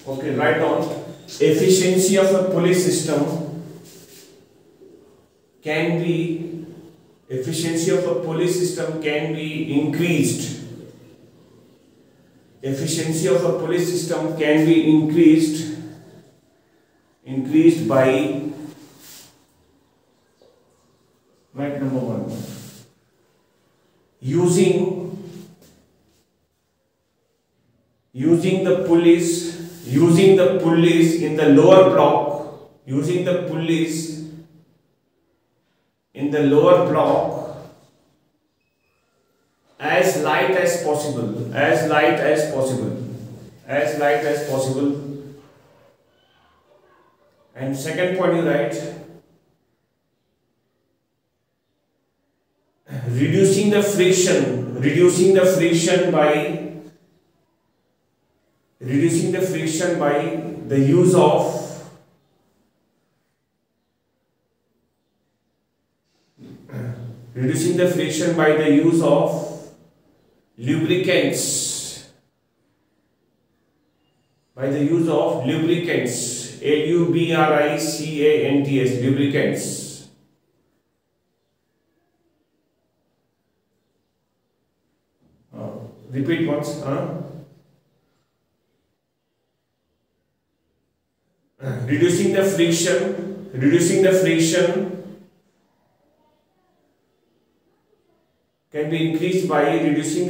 Okay, write down. Efficiency of a police system can be increased. Efficiency of a police system can be increased by, right, number 1, using the police in the lower block, as light as possible. And second point you write, reducing the friction by the use of lubricants. Lubricants, lubricants. Repeat once. Reducing the friction can be increased by using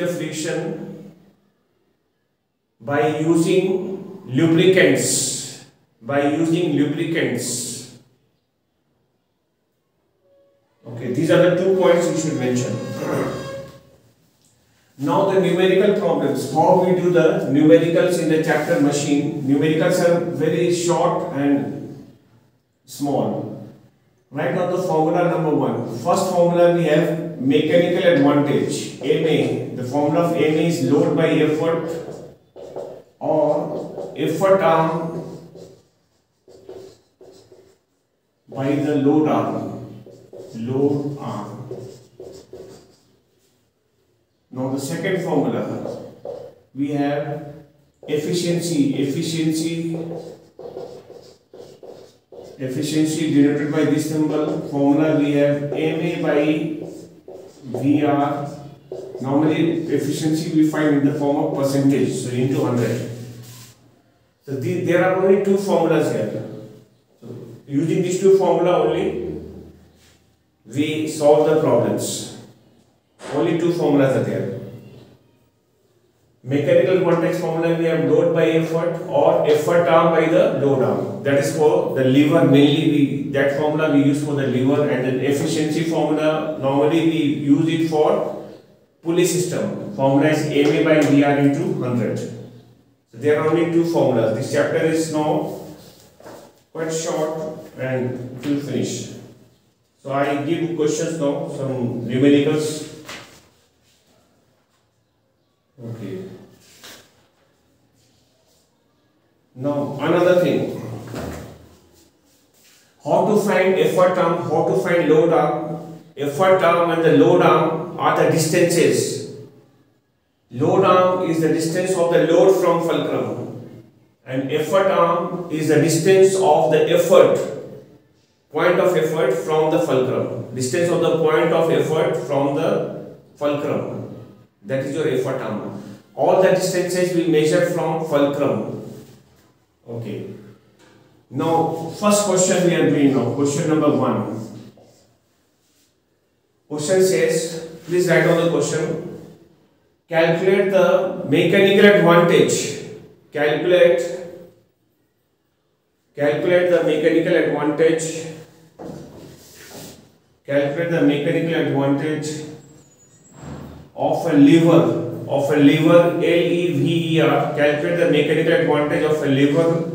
lubricants. Okay, these are the 2 points you should mention. Now the numerical problems. How we do the numericals in the chapter machine? Numericals are very short and small. Write down the formula number 1. First formula we have mechanical advantage. MA. The formula of MA is load by effort, or effort arm by the load arm. Now the second formula we have efficiency denoted by this symbol. Formula we have MA by VR. Normally efficiency we find in the form of percentage, so into 100. So there are only 2 formulas here. So using these 2 formula only we solve the problems. Only 2 formulas are there. Mechanical advantage formula we have load by effort, or effort arm by the load arm. That is for the lever mainly. That formula we use for the lever, and then efficiency formula normally we use it for pulley system. Formula is MA by VR into 100. So there are only 2 formulas. This chapter is now quite short and it will finish. So I give questions now, some numericals. Okay. Now another thing. How to find effort arm, how to find load arm. Effort arm and the load arm are the distances. Load arm is the distance of the load from fulcrum, and effort arm is the distance of the point of effort from the fulcrum. Distance of the point of effort from the fulcrum. That is your effort arm. All the distances we measure from fulcrum. Okay. Now, first question we are doing now. Question number 1. Question says, please write down the question. Calculate the mechanical advantage. Calculate the mechanical advantage. Calculate the mechanical advantage of a lever. LEVER. Calculate the mechanical advantage of a lever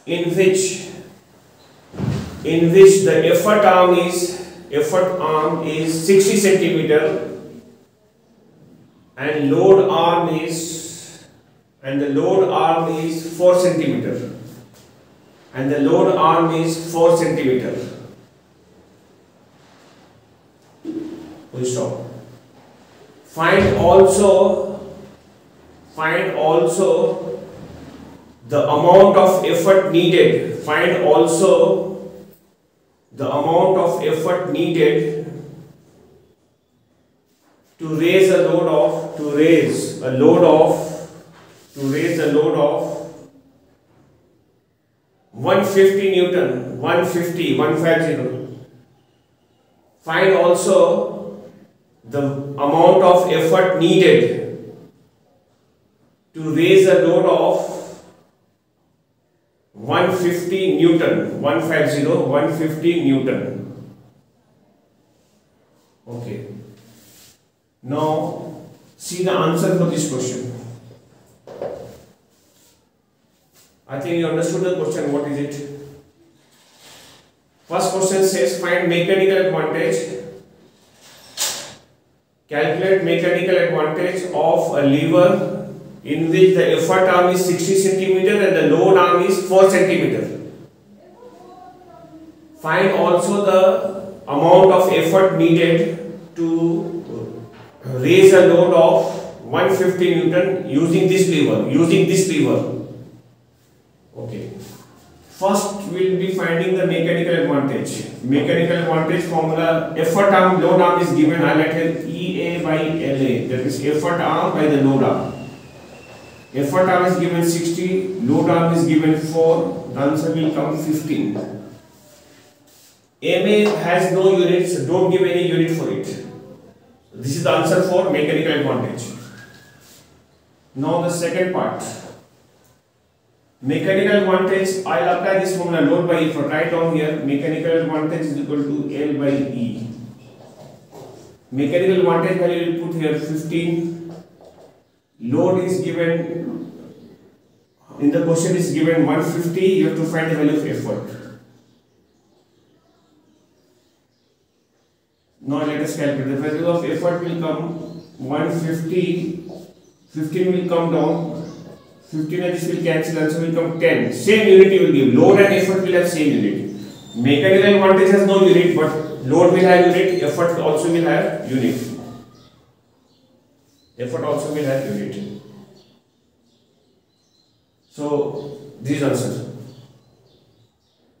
in which the effort arm is 60 centimeter and the load arm is 4 centimeter. Full stop. Find also the amount of effort needed. Find also the amount of effort needed to raise a load of 150 Newton, 150. Find also the amount of effort needed to raise a load of 150 Newton, 150 Newton. Okay. Now see the answer for this question. I think you understood the question. What is it? First question says find mechanical advantage. Calculate mechanical advantage of a lever in which the effort arm is 60 cm and the load arm is 4 cm. Find also the amount of effort needed to raise a load of 150 Newton using this lever. Okay. First we will be finding the mechanical advantage. Mechanical advantage formula: effort arm, load arm is given. I let it EA by LA. That is effort arm by the load arm. Effort arm is given 60, load arm is given 4. The answer will come 15. MA has no units. Don't give any unit for it. This is the answer for mechanical advantage. Now the second part. Mechanical advantage, I will apply this formula, load by effort. Write down here, mechanical advantage is equal to L by E. Mechanical advantage value will put here 15. Load is given, in the question is given 150, you have to find the value of effort. Now let us calculate. The value of effort will come 150, 15 will come down. 15 and this will cancel, answer will come 10. Same unit you will give. Load and effort will have same unit. Mechanical advantage has no unit, but load will have unit, effort also will have unit. So this is answer.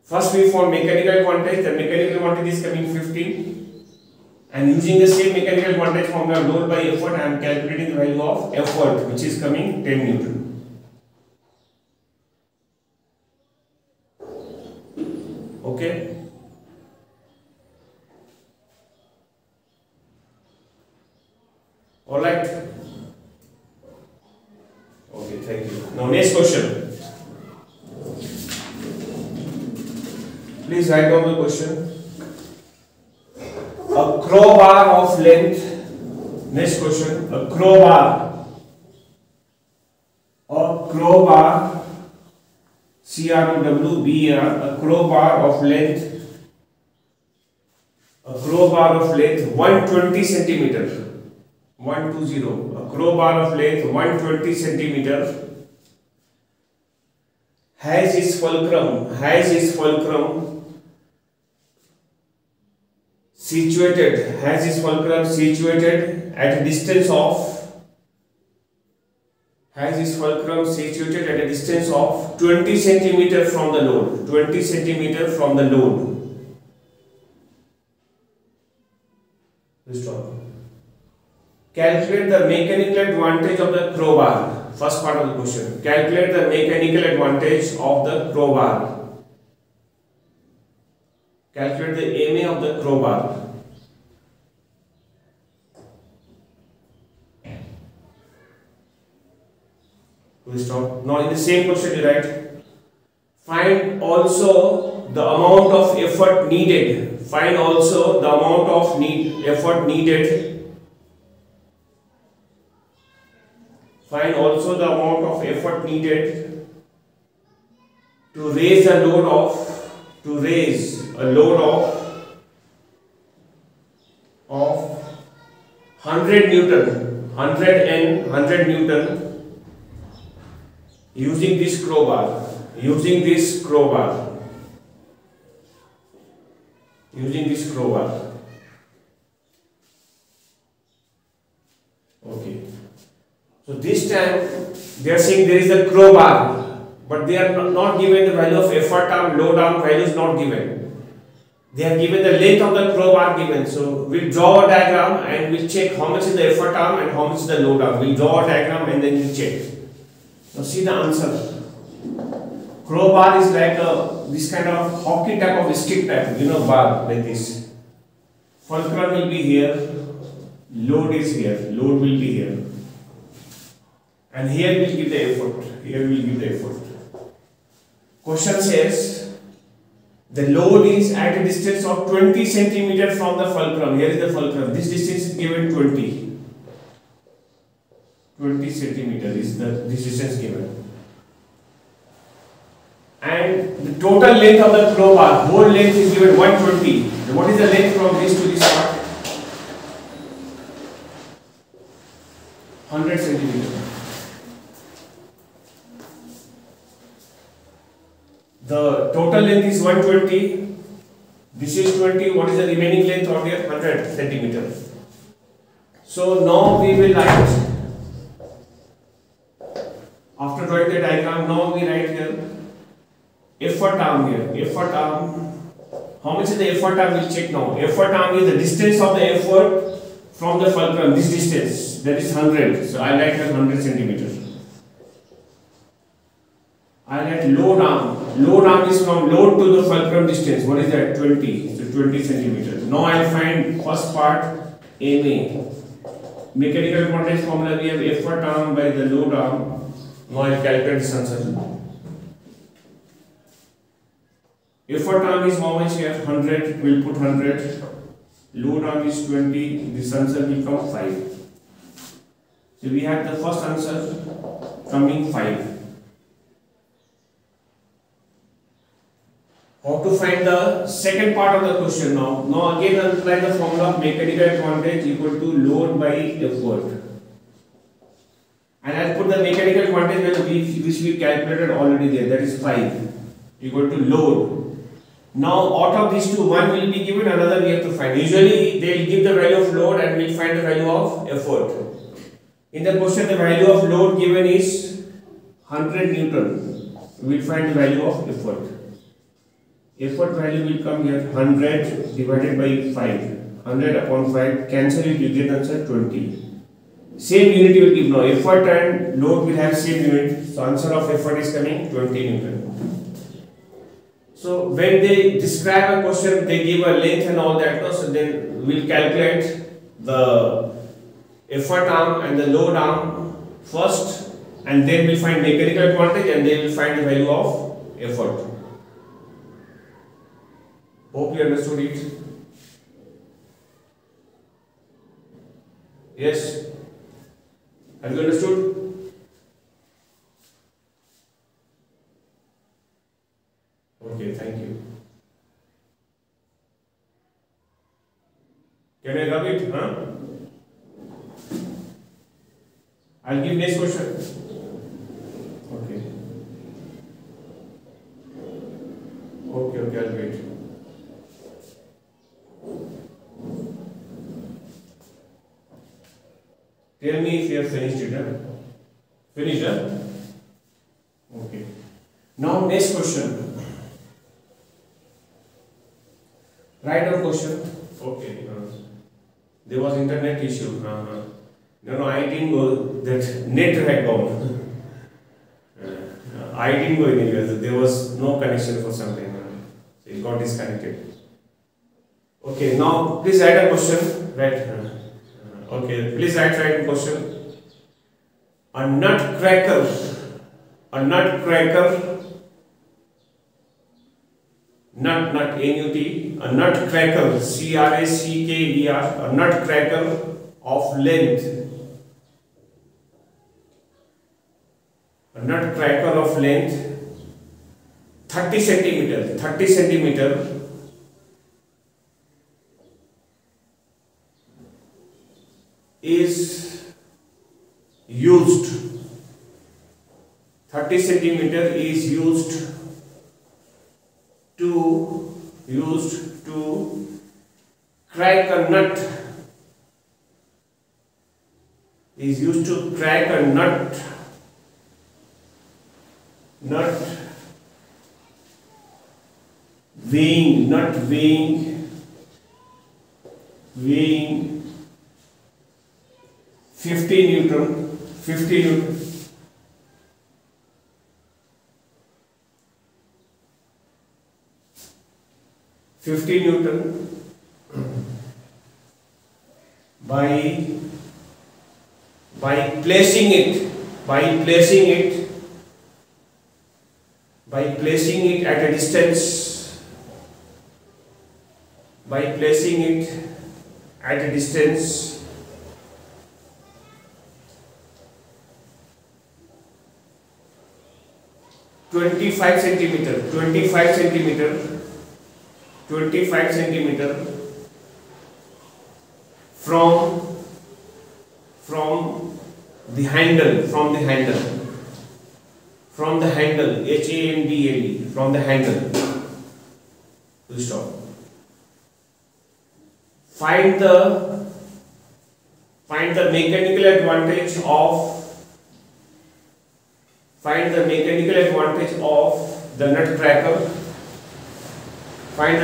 First we found mechanical advantage. The mechanical advantage is coming 15. And using the same mechanical advantage formula, load by effort, I am calculating the value of effort, which is coming 10 Newton. Okay. All right. Okay, thank you. Now next question. Please write down the question. A crowbar of length. Next question. A crowbar. CROWBAR, a crowbar of length 120 centimeter, 120, a crowbar of length 120 centimeter has its fulcrum situated at a distance of 20 centimeter from the load. 20 centimeter from the load. Stop. Calculate the mechanical advantage of the crowbar. First part of the question. Calculate the mechanical advantage of the crowbar. Calculate the MA of the crowbar. Stop. Now in the same question you write, find also the amount of effort needed. Find also the amount of effort needed. Find also the amount of effort needed to raise a load of 100 Newton using this crowbar. Okay. So this time they are saying there is a crowbar. but they are not given the value of effort arm, load arm value is not given. They have given the length of the crowbar given. So we'll draw a diagram and we'll check how much is the effort arm and how much is the load arm. We'll draw a diagram and then we'll check. Now see the answer. Crowbar is like this kind of hockey type of stick type, bar like this. Fulcrum will be here, load is here, load will be here. And here we will give the effort. Here we will give the effort. Question says the load is at a distance of 20 centimeter from the fulcrum. Here is the fulcrum. This distance is given 20. 20 centimeter is this distance given. And the total length of the crowbar, whole length is given 120. What is the length from this to this part? 100 centimeter. The total length is 120. This is 20. What is the remaining length of here? 100 centimeter. So now we will write. After drawing the diagram, now we write here effort arm here. Effort arm. How much is the effort arm? We'll check now. Effort arm is the distance of the effort from the fulcrum. This distance, that is 100. So I write here 100 centimeters. I write load arm. Load arm is from load to the fulcrum distance. What is that? 20. So 20 centimeters. Now I find first part MA. Mechanical quantity formula, we have effort arm by the load arm. Now I calculate this answer. Effort arm is how much here? 100. We'll put 100. Load arm is 20. This answer will come 5. So we have the first answer coming 5. How to find the second part of the question now? Now again apply the formula of mechanical advantage equal to load by effort. And I'll put the mechanical advantage which we calculated already there, that is 5 equal to load. Now out of these two, one will be given, another we have to find. Usually they will give the value of load and we'll find the value of effort. In the question the value of load given is 100 Newton. We will find the value of effort. Effort value will come here 100 divided by 5. 100 upon 5, cancel it, you get answer 20. Same unit you will give now. Effort and load will have same unit. So answer of effort is coming 20 Newton. So when they describe a question, they give a length and all that. No? So then we'll calculate the effort arm and the load arm first, and then we'll find mechanical advantage and then we'll find the value of effort. Hope you understood it. Yes? Have you understood? Okay, thank you. Can I rub it? Huh? I'll give next question. Okay. Okay, I'll wait. Tell me if you have finished it. Huh? Finished, huh? Okay. Now next question. Write down question. Okay. There was internet issue. No, I didn't go. That net had gone. I didn't go anywhere. There was no connection for some time. So it got disconnected. Okay. Now please write a question. Right. Okay. Please write a question. A nutcracker. A nutcracker. Nut, N-U-T, a nutcracker, C-R-A-C-K-E-R, a nutcracker of length. A nutcracker of length 30 centimeter is used. 30 centimeter is used to crack a nut. Is used to crack a nut not weighing 50 Newton, 50 Newton. 50 Newton by placing it at a distance, by placing it at a distance 25 centimeter from the handle, handle, HANDLE, from the handle. Full stop. Find the mechanical advantage of the nutcracker. Find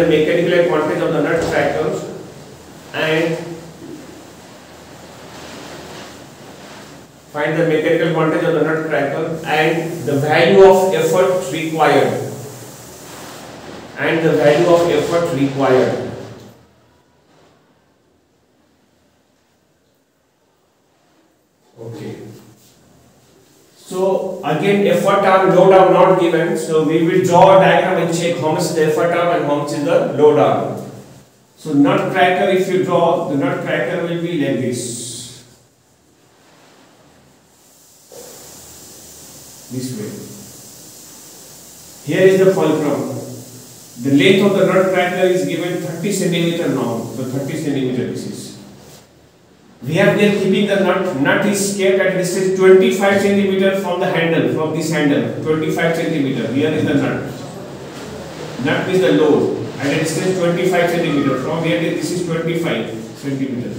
the mechanical advantage of the nutcracker and the value of effort required. Okay. So again, effort arm, load arm not given. So we will draw a diagram and check how much is the effort arm and how much is the load arm. So nutcracker, if you draw, the nutcracker will be like this. This way. Here is the fulcrum. The length of the nutcracker is given 30 centimeter now. So 30 centimeter this is. We have been keeping the nut is kept at a distance 25 centimeter from the handle, from this handle, 25 centimeter. Here is the nut. Nut is the load at a distance 25 centimeter. From here this is 25 centimeter.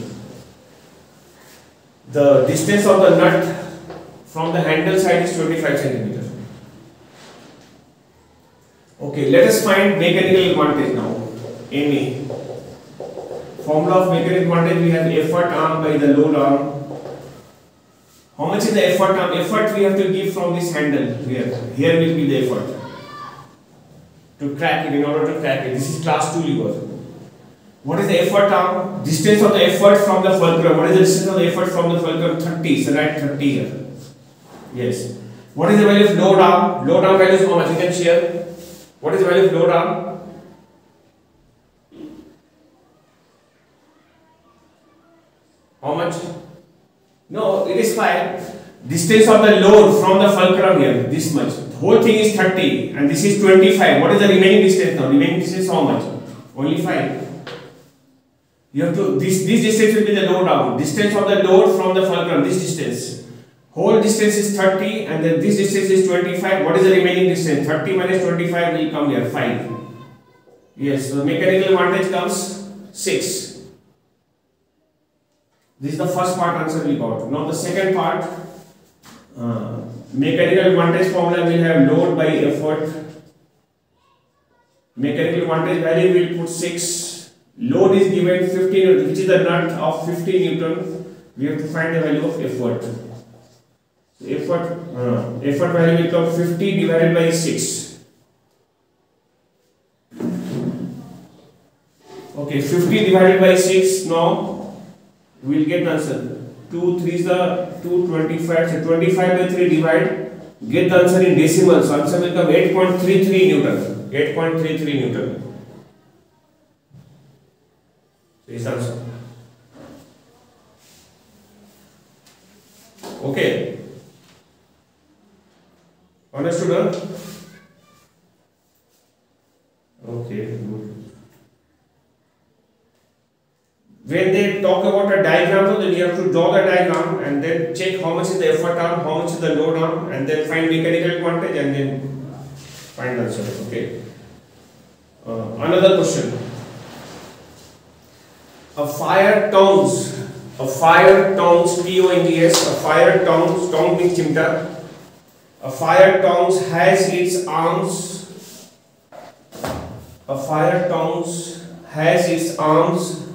The distance of the nut from the handle side is 25 centimeter. Okay, let us find mechanical advantage now. MA. Formula of mechanical advantage, we have effort arm by the load arm. How much is the effort arm? Effort we have to give from this handle here. Here will be the effort to crack it, in order to crack it. This is class 2 lever. What is the effort arm? Distance of the effort from the fulcrum. What is the distance of the effort from the fulcrum? 30. So write 30 here. Yes. What is the value of load arm? Load arm value is how much? You can share. What is the value of load arm? How much? No, it is 5. Distance of the load from the fulcrum here, this much. The whole thing is 30 and this is 25. What is the remaining distance now? Remaining distance how much? Only 5. You have to, this distance will be the load arm. Distance of the load from the fulcrum, this distance. Whole distance is 30 and then this distance is 25. What is the remaining distance? 30 minus 25 will come here, 5. Yes, so mechanical advantage comes 6. This is the first part answer we got. Now the second part, mechanical advantage formula will have load by effort. Mechanical advantage value will put 6. Load is given 15 Newton, which is the nut of 50 Newton. We have to find the value of effort. Effort value will come 50 divided by 6. Okay, 50 divided by 6 now. We will get the answer. 2 3 is the 225. So 25 by 3 divide. Get the answer in decimals. So answer will come 8.33 Newton. 8.33 Newton. This is answer. Okay. Understood? Huh? Okay. Good. When they talk about a diagram, then you have to draw the diagram and then check how much is the effort arm, how much is the load arm, and then find mechanical advantage and then find the answer. Okay. Another question. A fire tongs, TONGS, a fire tongs means chimta. A fire tongs has its arms. A fire tongs has its arms.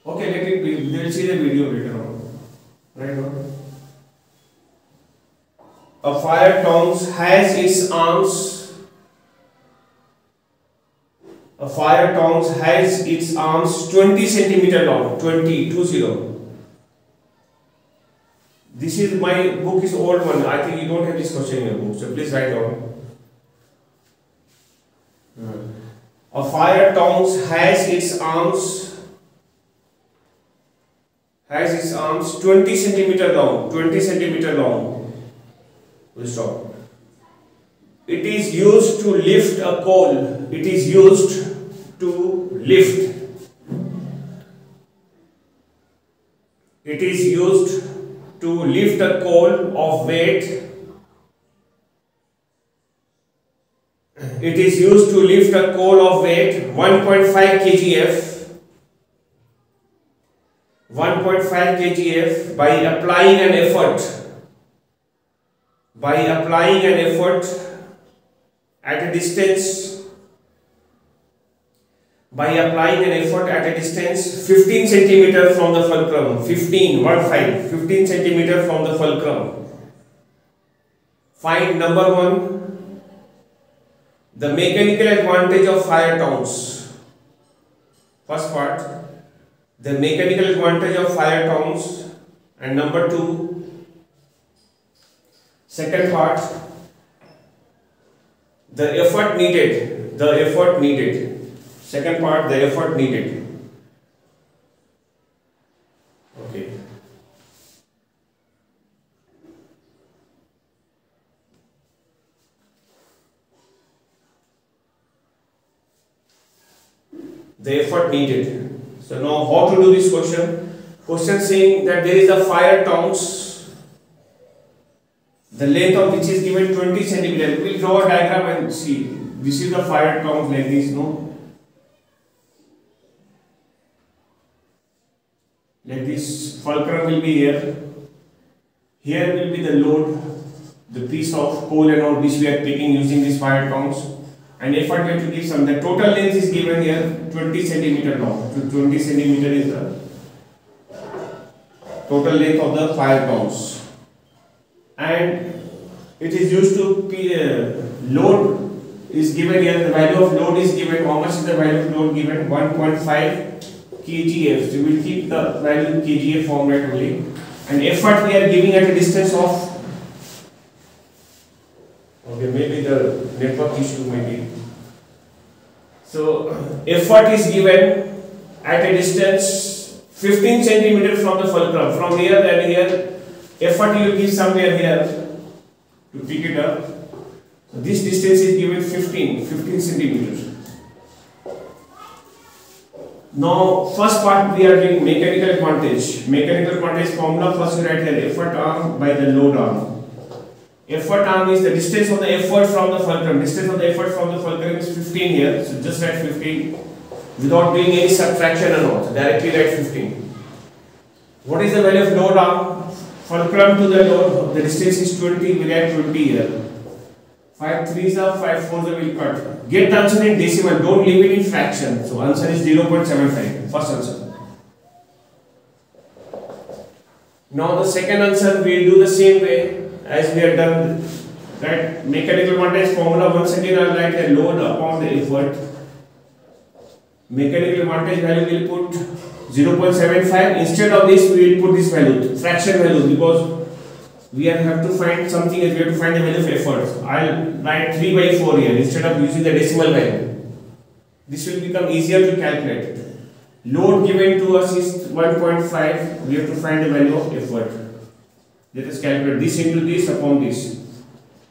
Okay, let it be. We will see the video later on. Right now. A fire tongs has its arms. A fire tongs has its arms 20 centimeter long. 20. This is my book is old one. I think you don't have this question in your book, so please write down. A fire tongs has its arms 20 centimeter long. 20 centimeter long. We'll stop. It is used to lift a coal. It is used to lift. It is used to lift a coal of weight. It is used to lift a coal of weight 1.5 kgf. 1.5 kgf by applying an effort. By applying an effort at a distance. By applying an effort at a distance 15 centimeter from the fulcrum. 15 centimeter from the fulcrum. Find number 1. The mechanical advantage of fire tongs. First part, the mechanical advantage of fire tongs, and number 2, second part, the effort needed. Second part, the effort needed. Okay. The effort needed. So now how to do this question? Question saying that there is a fire tongs, the length of which is given 20 centimeter. We will draw a diagram and see. This is the fire tongs like this, no? Like this fulcrum will be here. Here will be the load, the piece of coal and all which we are picking using this fire tongs. And effort we have to give some. The total length is given here 20 centimeter long. So 20 centimeter is the total length of the fire tongs. And it is used to load is given here. The value of load is given. How much is the value of load given? 1.5 kgf. So we will keep the value in kgf form right only. And effort we are giving at a distance of. Okay, maybe the network issue maybe. So effort is given at a distance 15 centimeter from the fulcrum. From here and here, effort you will give somewhere here to pick it up. So this distance is given 15 centimeters. Now first part we are doing mechanical advantage. Mechanical advantage formula first we write here effort arm by the load arm. Effort arm is the distance of the effort from the fulcrum. Distance of the effort from the fulcrum is 15 here. So just write 15 without doing any subtraction or not. Directly write 15. What is the value of load arm? Fulcrum to the load. The distance is 20. We write 20 here. 5 3s are 5 4s will cut. Get the answer in decimal. Don't leave it in fraction. So answer is 0.75. First answer. Now the second answer we will do the same way as we have done that mechanical advantage formula. Once again I will write a load upon the effort. Mechanical advantage value will put 0.75. Instead of this we will put this value, fraction value, because we have to find something else. We have to find the value of effort. I will write 3 by 4 here instead of using the decimal value. This will become easier to calculate. Load given to us is 1.5. We have to find the value of effort. Let us calculate this into this upon this.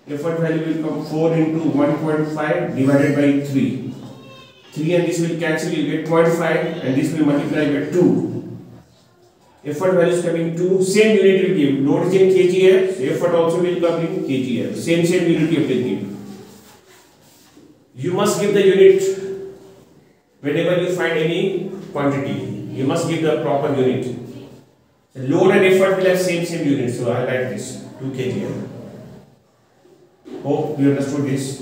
Effort value will come 4 into 1.5 divided by 3. 3 and this will cancel, you get 0.5 and this will multiply by 2. Effort value is coming 2. Same unit will give. Load is in kgf, so effort also will come in kgf. Same unit you have to give. You must give the unit whenever you find any quantity. You must give the proper unit. So load and effort will have same unit. So I write this 2 kg. Hope you understood this.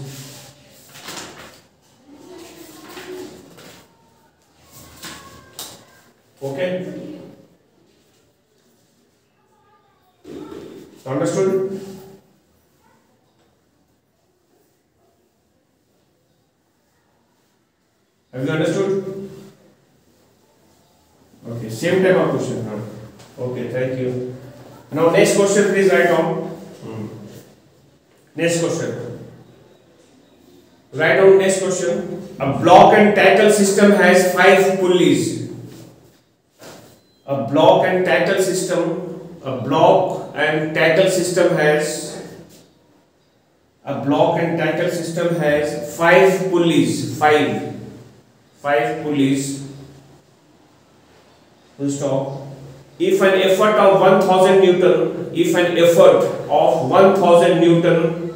Okay. Understood? Have you understood? Okay, same type of question. Huh? Okay, thank you. Now next question, please write down. Next question. Write down next question. A block and tackle system has 5 pulleys. A block and tackle system. A block and tackle system has. A block and tackle system has 5 pulleys. 5 pulleys. Full stop. If an effort of 1000 Newton, if an effort of 1000 Newton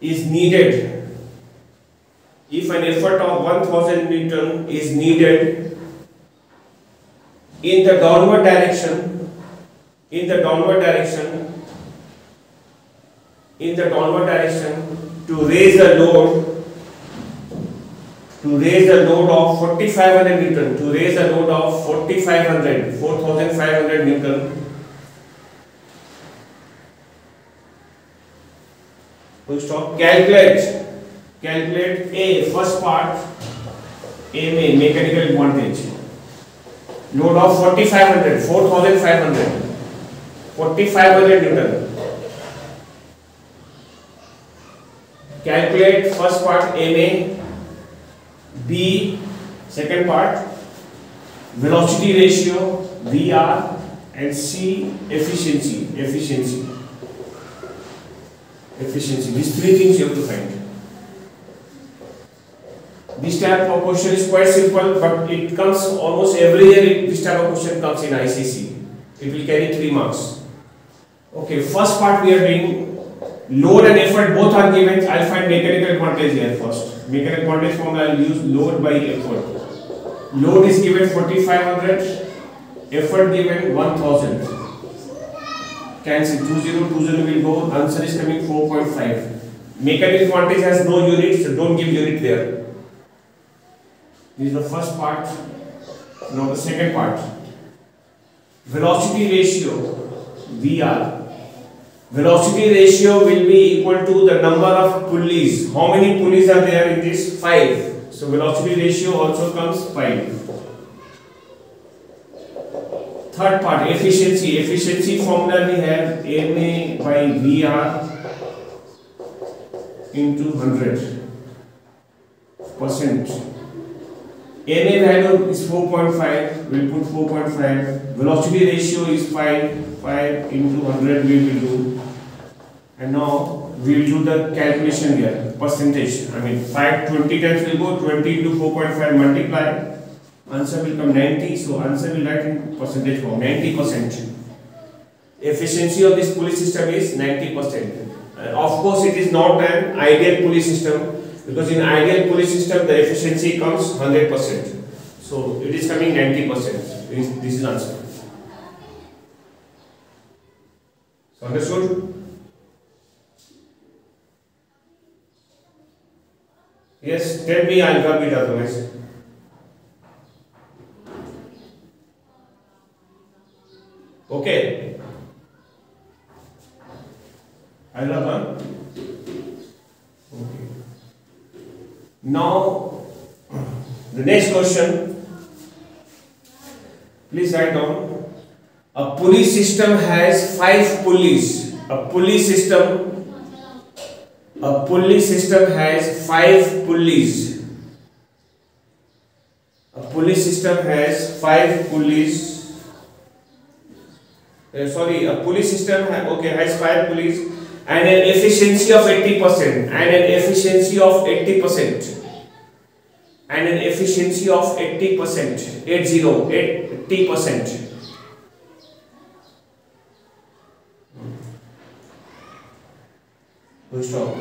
is needed, if an effort of 1000 Newton is needed in the downward direction, to raise the load, of 4500 Newton, to raise the load of 4500 Newton, full stop. Calculate A, first part, A mechanical advantage. Load of 4500 Newton. Calculate first part MA. B, second part, velocity ratio VR, and C, efficiency. These 3 things you have to find. This type of question is quite simple, but it comes almost every year. This type of question comes in ICC. It will carry 3 marks. Okay, first part we are doing load and effort, both are given. I'll find mechanical advantage here first. Mechanical advantage formula, I'll use load by effort. Load is given 4500, effort given 1000. Cancel, 20 will go, answer is coming 4.5. Mechanical advantage has no unit, so don't give unit there. This is the first part. Now the second part. Velocity ratio, VR. Velocity ratio will be equal to the number of pulleys. How many pulleys are there in this? 5. So velocity ratio also comes 5. Third part, efficiency. Efficiency formula we have MA by VR into 100%. MA value is 4.5. We'll put 4.5. Velocity ratio is 5. 5 into 100 we will do. And now we will do the calculation here, percentage. I mean 5 20 times will go, 20 into 4.5 multiply, answer will come 90. So answer will write in percentage form, 90%. Efficiency of this pulley system is 90%. Of course it is not an ideal pulley system, because in ideal pulley system the efficiency comes 100%. So it is coming 90%. This is answer. So understood? Yes, tell me alpha beta otherwise. Okay. Alpha. Okay. Now the next question. Please write down. A pulley system has 5 pulleys. A pulley system has 5 pulleys. A pulley system has 5 pulleys. A pulley system has 5 pulleys and an efficiency of 80%. And an efficiency of 80%. 80%. Stop.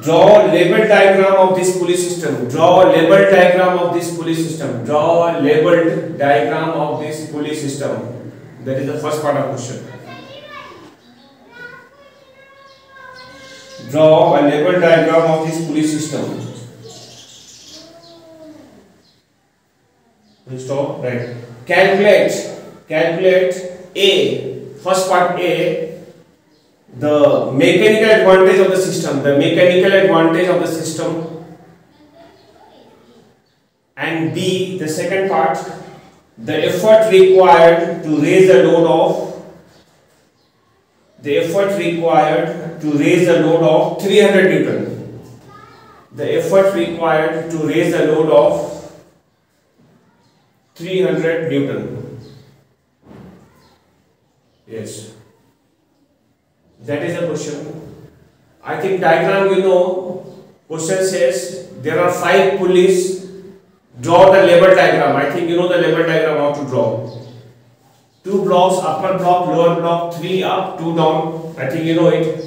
Draw a label diagram of this pulley system. Draw a label diagram of this pulley system. Draw a labeled diagram of this pulley system. That is the first part of question. Draw a label diagram of this pulley system. Stop. Right. Calculate A. First part A. The mechanical advantage of the system. The mechanical advantage of the system. And B. The second part. The effort required to raise the load of. The effort required to raise the load of 300 Newton. The effort required to raise the load of 300 Newton. Yes. That is the question. I think diagram you know. Question says there are 5 pulleys. Draw the label diagram. I think you know the label diagram how to draw. 2 blocks, upper block, lower block, 3 up, 2 down. I think you know it.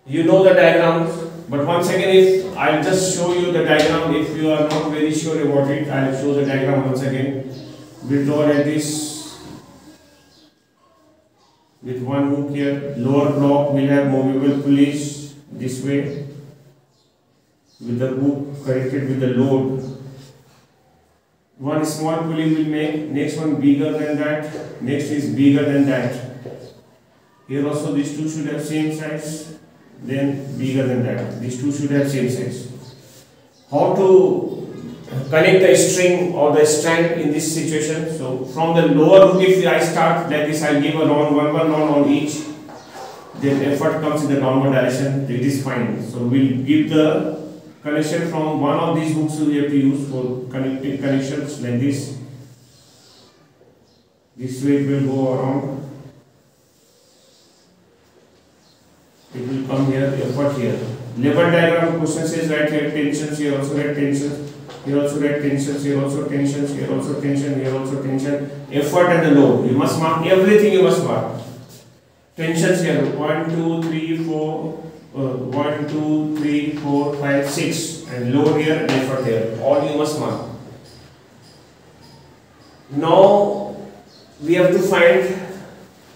You know the diagrams. But once again, if I'll just show you the diagram, if you are not very sure about it, I'll show the diagram once again. We draw like this with one hook here. Lower block will have movable pulleys this way with the hook connected with the load. One small pulley will make, next one bigger than that, next is bigger than that. Here also these two should have same size. Then bigger than that. These two should have same size. How to connect the string or the strand in this situation? So from the lower hook, if I start like this, I'll give a round, one round on each. Then effort comes in the downward direction. It is fine. So we'll give the connection from one of these hooks we have to use for connecting connections like this. This way it will go around. It will come here, effort here. Label diagram question says right here tensions, here also write tensions, here also write tensions, here also tensions, here also tension, here also tension. Effort and the load. You must mark everything, you must mark. Tensions here 1, 2, 3, 4, 1, 2, 3, 4, 5, 6, and load here and effort here. All you must mark. Now we have to find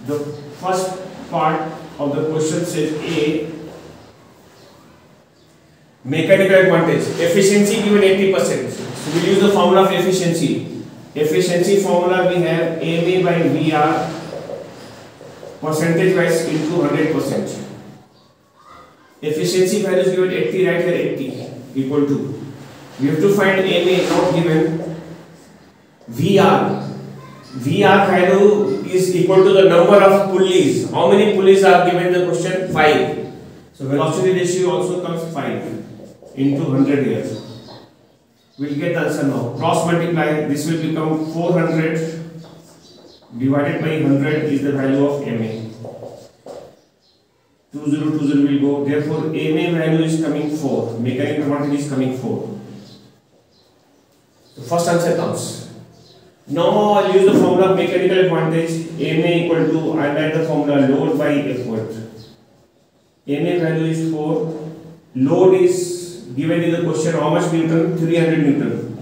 the first part of the question says A. Mechanical advantage. Efficiency given 80%. So we use the formula of efficiency. Efficiency formula we have MA by VR percentage wise into 100%. Efficiency value is given 80, right here 80 equal to. We have to find MA not given. VR. VR value is equal to the number of pulleys. How many pulleys are given in the question? 5. So velocity ratio also comes 5 into 100 here. We'll get the answer now. Cross multiply. This will become 400 divided by 100 is the value of MA. 2020 will go. Therefore, MA value is coming 4. Mechanical advantage is coming 4. The first answer comes. Now I'll use the formula of mechanical advantage. MA equal to, I'll write the formula load by effort. MA value is 4. Load is given in the question how much Newton? 300 Newton.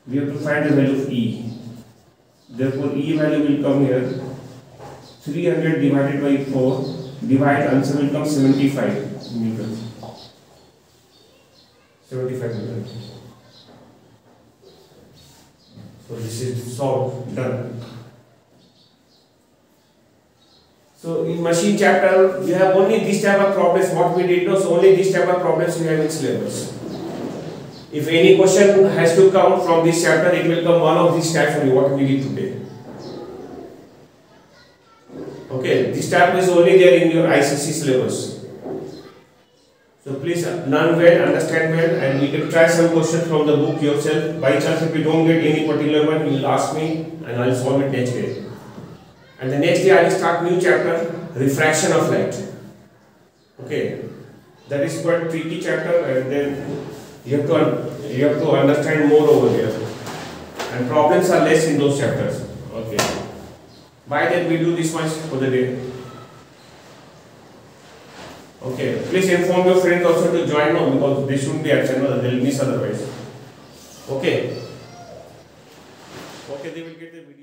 We have to find the value of E. Therefore E value will come here. 300 divided by 4. Divide, answer will come 75 Newton. 75 Newton. So this is solved, done. So in machine chapter, we have only this type of problems. What we did was only this type of problems we have in syllabus. If any question has to come from this chapter, it will come one of these types only. What we did today. Okay, this type is only there in your ICC syllabus. So please learn well, understand well, and you can try some questions from the book yourself. By chance, if you don't get any particular one, you will ask me and I will solve it next day. And the next day I will start new chapter, refraction of light. Okay, that is quite tricky chapter, and then you have to understand more over there. And problems are less in those chapters. Okay. By then we do this much for the day. Okay. Okay, please inform your friends also to join now because they shouldn't be absent, no, they'll miss otherwise. Okay. Okay, they will get the video.